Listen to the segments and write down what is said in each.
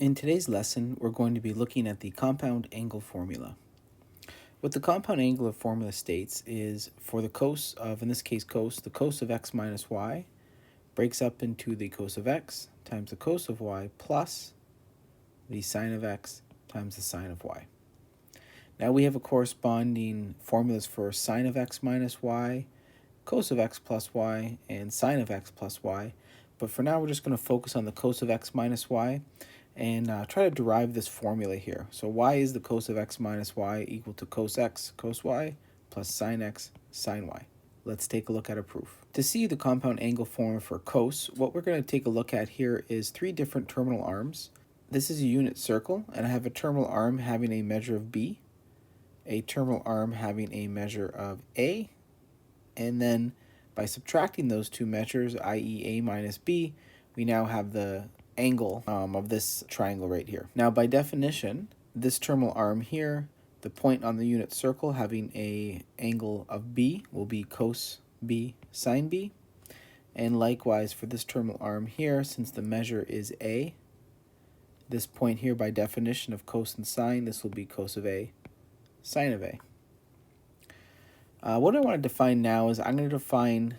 In today's lesson, we're going to be looking at the compound angle formula. What the compound angle formula states is for the cos of, in this case cos, the cos of x minus y breaks up into the cos of x times the cos of y plus the sine of x times the sine of y. Now we have a corresponding formulas for sine of x minus y, cos of x plus y, and sine of x plus y. But for now, we're just going to focus on the cos of x minus y and try to derive this formula here. So y is the cos of x minus y equal to cos x cos y plus sine x sine y. Let's take a look at a proof. To see the compound angle formula for cos, what we're going to take a look at here is three different terminal arms. This is a unit circle, and I have a terminal arm having a measure of b, a terminal arm having a measure of a, and then by subtracting those two measures, i.e. a minus b, we now have the angle of this triangle right here. Now by definition, this terminal arm here, the point on the unit circle having a angle of b will be cos b sine b. And likewise for this terminal arm here, since the measure is a, this point here by definition of cos and sine, this will be cos of a sine of a. What I want to define now is I'm going to define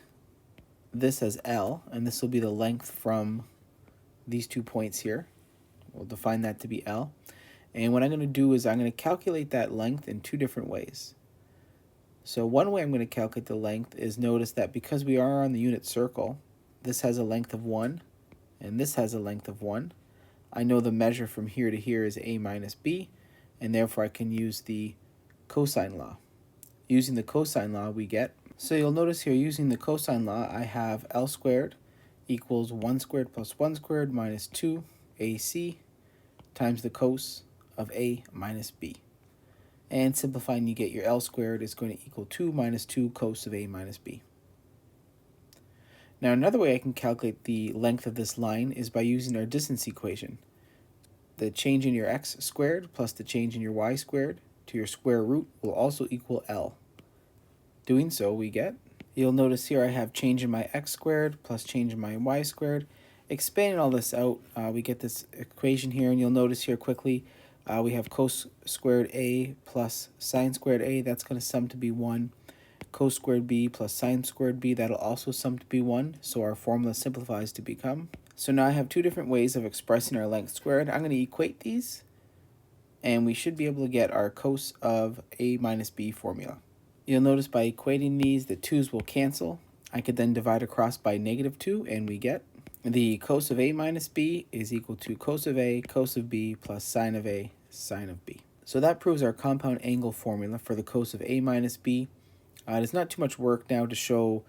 this as L, and this will be the length from these 2 points here. We'll define that to be L. And what I'm going to do is I'm going to calculate that length in two different ways. So one way I'm going to calculate the length is notice that because we are on the unit circle, this has a length of 1, and this has a length of 1. I know the measure from here to here is a minus b, and therefore I can use the cosine law. Using the cosine law we get, so you'll notice here using the cosine law I have L squared equals 1 squared plus 1 squared minus 2 AC times the cos of A minus B. And simplifying, you get your L squared is going to equal 2 minus 2 cos of A minus B. Now another way I can calculate the length of this line is by using our distance equation. The change in your x squared plus the change in your y squared to your square root will also equal L. Doing so, we get, you'll notice here I have change in my x squared plus change in my y squared. Expanding all this out, we get this equation here, and you'll notice here quickly we have cos squared a plus sine squared a. That's going to sum to be 1. Cos squared b plus sine squared b, that'll also sum to be 1. So our formula simplifies to become. So now I have two different ways of expressing our length squared. I'm going to equate these, and we should be able to get our cos of a minus b formula. You'll notice by equating these, the 2's will cancel. I could then divide across by negative 2, and we get the cos of a minus b is equal to cos of a, cos of b, plus sine of a, sine of b. So that proves our compound angle formula for the cos of a minus b. It's not too much work now to show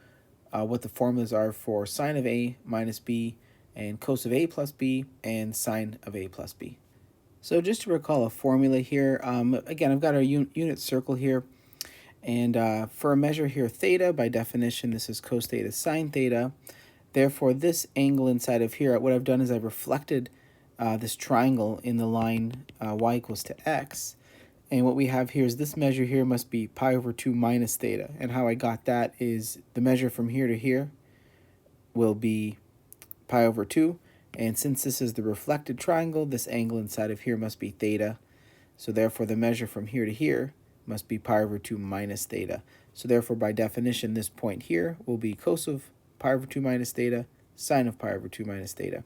what the formulas are for sine of a minus b, and cos of a plus b, and sine of a plus b. So just to recall a formula here, again, I've got our unit circle here. And for a measure here, theta, by definition, this is cos theta sine theta. Therefore, this angle inside of here, what I've done is I've reflected this triangle in the line y equals to x. And what we have here is this measure here must be pi over 2 minus theta. And how I got that is the measure from here to here will be pi over 2. And since this is the reflected triangle, this angle inside of here must be theta. So therefore, the measure from here to here must be pi over 2 minus theta. So therefore, by definition, this point here will be cos of pi over 2 minus theta, sine of pi over 2 minus theta.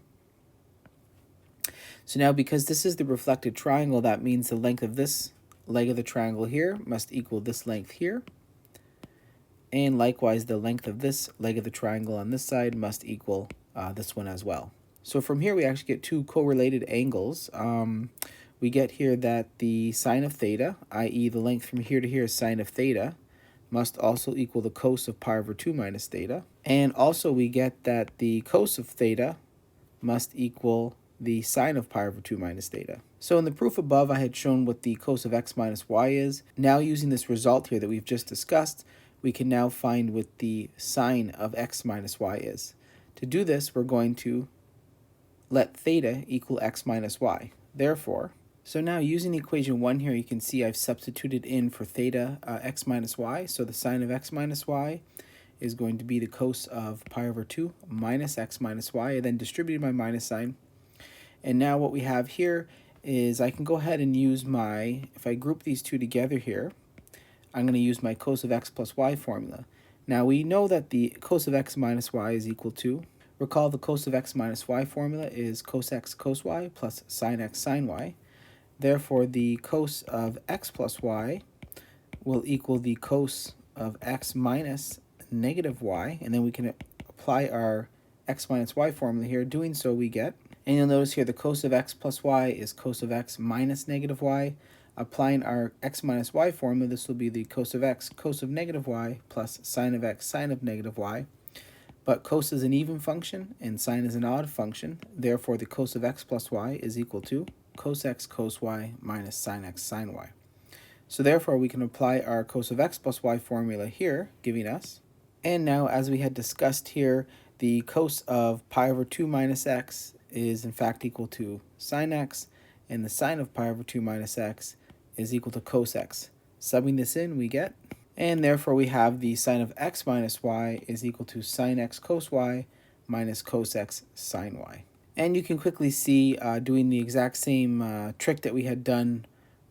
So now because this is the reflected triangle, that means the length of this leg of the triangle here must equal this length here. And likewise, the length of this leg of the triangle on this side must equal this one as well. So from here, we actually get two correlated angles. We get here that the sine of theta, i.e. the length from here to here is sine of theta, must also equal the cos of pi over 2 minus theta. And also we get that the cos of theta must equal the sine of pi over 2 minus theta. So in the proof above, I had shown what the cos of x minus y is. Now using this result here that we've just discussed, we can now find what the sine of x minus y is. To do this, we're going to let theta equal x minus y. Therefore, so now using equation 1 here, you can see I've substituted in for theta x minus y. So the sine of x minus y is going to be the cos of pi over 2 minus x minus y. I then distributed my minus sign. And now what we have here is I can go ahead and use my, if I group these two together here, I'm going to use my cos of x plus y formula. Now we know that the cos of x minus y is equal to, recall the cos of x minus y formula is cos x cos y plus sine x sine y. Therefore the cos of x plus y will equal the cos of x minus negative y, and then we can apply our x minus y formula here. Doing so we get, and you'll notice here the cos of x plus y is cos of x minus negative y. Applying our x minus y formula, this will be the cos of x cos of negative y plus sine of x sine of negative y. But cos is an even function and sine is an odd function. Therefore, the cos of x plus y is equal to cos x cos y minus sine x sine y. So therefore, we can apply our cos of x plus y formula here, giving us, and now as we had discussed here, the cos of pi over 2 minus x is in fact equal to sine x, and the sine of pi over 2 minus x is equal to cos x. Subbing this in, we get, and therefore we have the sine of x minus y is equal to sine x cos y minus cos x sine y. And you can quickly see doing the exact same trick that we had done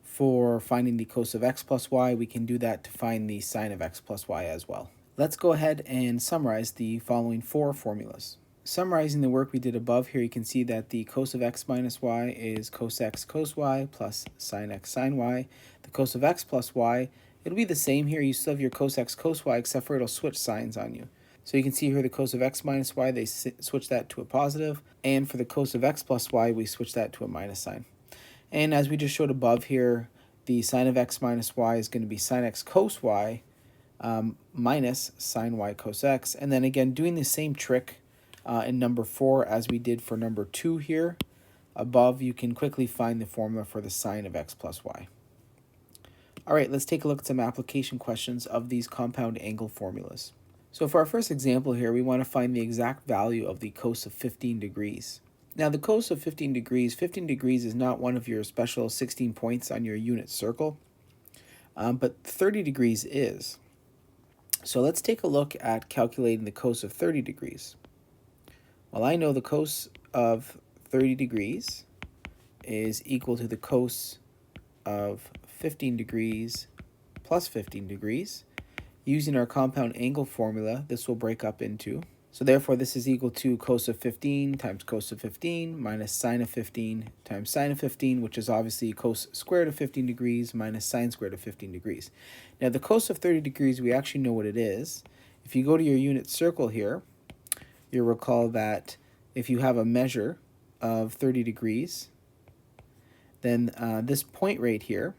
for finding the cos of x plus y, we can do that to find the sine of x plus y as well. Let's go ahead and summarize the following four formulas. Summarizing the work we did above here, you can see that the cos of x minus y is cos x cos y plus sine x sine y. The cos of x plus y, it'll be the same here. You still have your cos x cos y, except for it'll switch signs on you. So you can see here the cos of x minus y, they switch that to a positive. And for the cos of x plus y, we switch that to a minus sign. And as we just showed above here, the sine of x minus y is going to be sine x cos y minus sine y cos x. And then again, doing the same trick in number 4 as we did for number 2 here above, you can quickly find the formula for the sine of x plus y. All right, let's take a look at some application questions of these compound angle formulas. So for our first example here, we want to find the exact value of the cos of 15 degrees. Now the cos of 15 degrees is not one of your special 16 points on your unit circle, but 30 degrees is. So let's take a look at calculating the cos of 30 degrees. Well, I know the cos of 30 degrees is equal to the cos of 15 degrees plus 15 degrees. Using our compound angle formula, this will break up into, so therefore this is equal to cos of 15 times cos of 15 minus sine of 15 times sine of 15, which is obviously cos squared of 15 degrees minus sine squared of 15 degrees. Now the cos of 30 degrees, we actually know what it is. If you go to your unit circle here, you'll recall that if you have a measure of 30 degrees, then this point right here,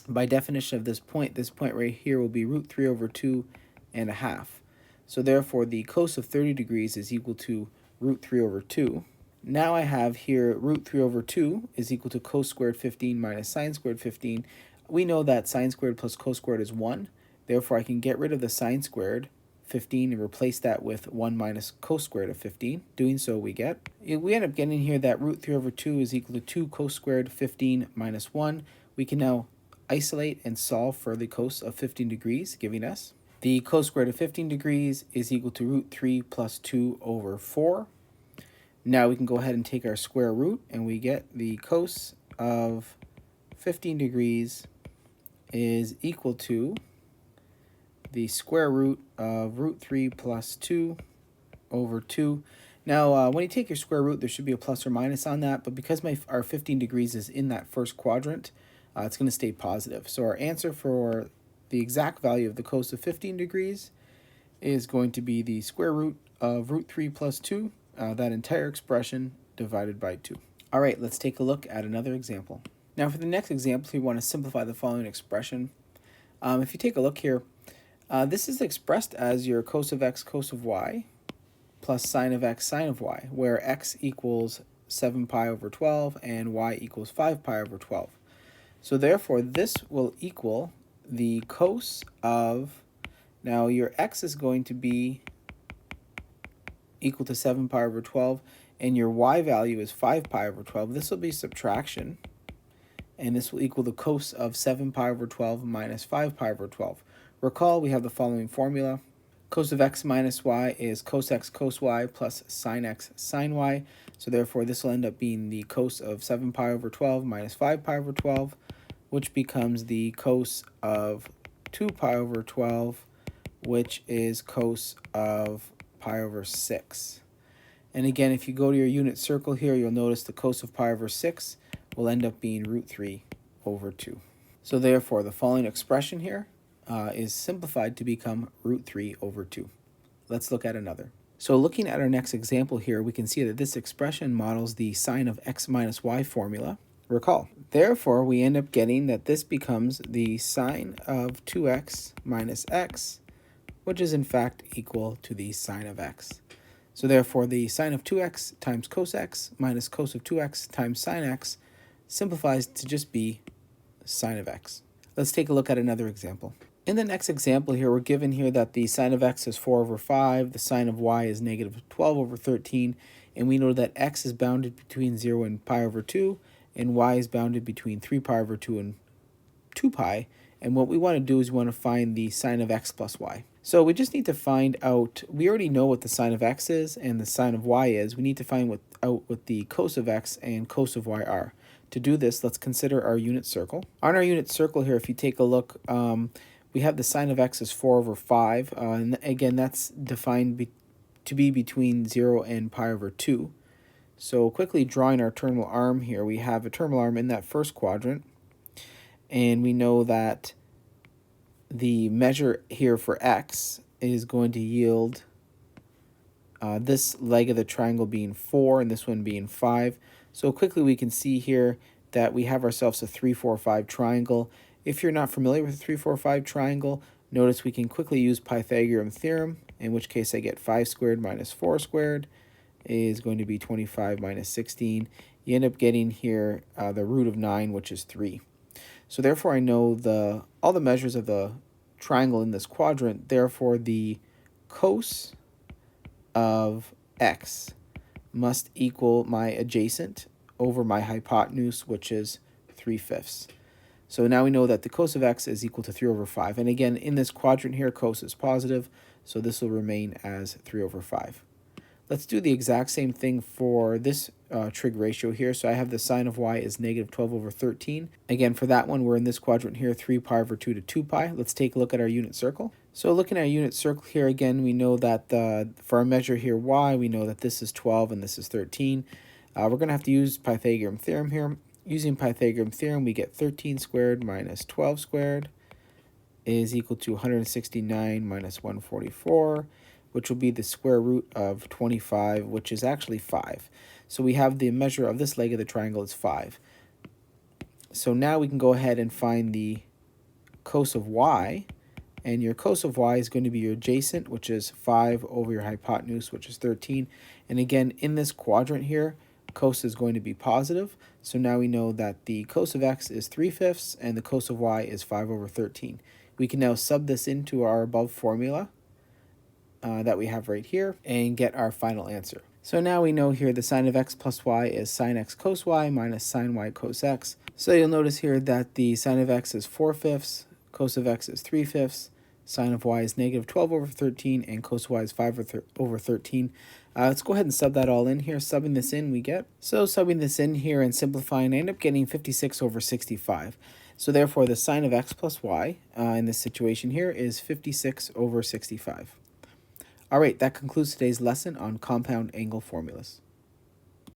by definition of this point right here will be root 3 over 2 and a half. So therefore the cos of 30 degrees is equal to root 3 over 2. Now I have here root 3 over 2 is equal to cos squared 15 minus sine squared 15. We know that sine squared plus cos squared is 1. Therefore I can get rid of the sine squared 15 and replace that with 1 minus cos squared of 15. Doing so we end up getting here that root 3 over 2 is equal to 2 cos squared 15 minus 1. We can now isolate and solve for the cos of 15 degrees, giving us the cos squared of 15 degrees is equal to root 3 plus 2 over 4. Now we can go ahead and take our square root, and we get the cos of 15 degrees is equal to the square root of root 3 plus 2 over 2. Now, when you take your square root, there should be a plus or minus on that, but because our 15 degrees is in that first quadrant, it's going to stay positive. So our answer for the exact value of the cos of 15 degrees is going to be the square root of root 3 plus 2, that entire expression divided by 2. All right, let's take a look at another example. Now for the next example, we want to simplify the following expression. If you take a look here, this is expressed as your cos of x cos of y plus sine of x sine of y, where x equals 7 pi over 12 and y equals 5 pi over 12. So therefore, this will equal the cos of, now your x is going to be equal to 7 pi over 12, and your y value is 5 pi over 12. This will be subtraction, and this will equal the cos of 7 pi over 12 minus 5 pi over 12. Recall, we have the following formula. Cos of x minus y is cos x cos y plus sine x sine y. So therefore, this will end up being the cos of 7 pi over 12 minus 5 pi over 12, which becomes the cos of 2 pi over 12, which is cos of pi over 6. And again, if you go to your unit circle here, you'll notice the cos of pi over 6 will end up being root 3 over 2. So therefore, the following expression here is simplified to become root 3 over 2. Let's look at another. So looking at our next example here, we can see that this expression models the sine of x minus y formula. Recall. Therefore, we end up getting that this becomes the sine of 2x minus x, which is in fact equal to the sine of x. So therefore, the sine of 2x times cos x minus cos of 2x times sine x simplifies to just be sine of x. Let's take a look at another example. In the next example here, we're given here that the sine of x is 4 over 5, the sine of y is negative 12 over 13, and we know that x is bounded between 0 and pi over 2, and y is bounded between 3 pi over 2 and 2 pi. And what we want to do is we want to find the sine of x plus y. So we just need to find out, we already know what the sine of x is and the sine of y is. We need to find out what the cos of x and cos of y are. To do this, let's consider our unit circle. On our unit circle here, if you take a look, we have the sine of x is 4 over 5. And again, that's defined to be between 0 and pi over 2. So quickly drawing our terminal arm here, we have a terminal arm in that first quadrant. And we know that the measure here for x is going to yield this leg of the triangle being 4 and this one being 5. So quickly we can see here that we have ourselves a 3, 4, 5 triangle. If you're not familiar with a 3, 4, 5 triangle, notice we can quickly use Pythagorean theorem, in which case I get 5 squared minus 4 squared is going to be 25 minus 16. You end up getting here the root of 9, which is 3. So therefore I know all the measures of the triangle in this quadrant. Therefore the cos of x must equal my adjacent over my hypotenuse, which is 3/5. So now we know that the cos of x is equal to 3 over 5. And again, in this quadrant here, cos is positive, so this will remain as 3 over 5. Let's do the exact same thing for this trig ratio here. So I have the sine of y is negative 12 over 13. Again, for that one, we're in this quadrant here, 3 pi over 2 to 2 pi. Let's take a look at our unit circle. So looking at our unit circle here, again, we know that for our measure here, y, we know that this is 12 and this is 13. We're going to have to use Pythagorean theorem here. Using Pythagorean theorem, we get 13 squared minus 12 squared is equal to 169 minus 144, which will be the square root of 25, which is actually 5. So we have the measure of this leg of the triangle is 5. So now we can go ahead and find the cos of y, and your cos of y is going to be your adjacent, which is 5 over your hypotenuse, which is 13. And again, in this quadrant here, cos is going to be positive. So now we know that the cos of x is 3/5 and the cos of y is 5 over 13. We can now sub this into our above formula that we have right here and get our final answer. So now we know here the sine of x plus y is sine x cos y minus sine y cos x. So you'll notice here that the sine of x is 4/5, cos of x is 3/5, sine of y is negative 12 over 13, and cos of y is 5 over 13. Let's go ahead and sub that all in here. Subbing this in, we get. So subbing this in here and simplifying, I end up getting 56 over 65. So therefore, the sine of x plus y in this situation here is 56 over 65. All right, that concludes today's lesson on compound angle formulas.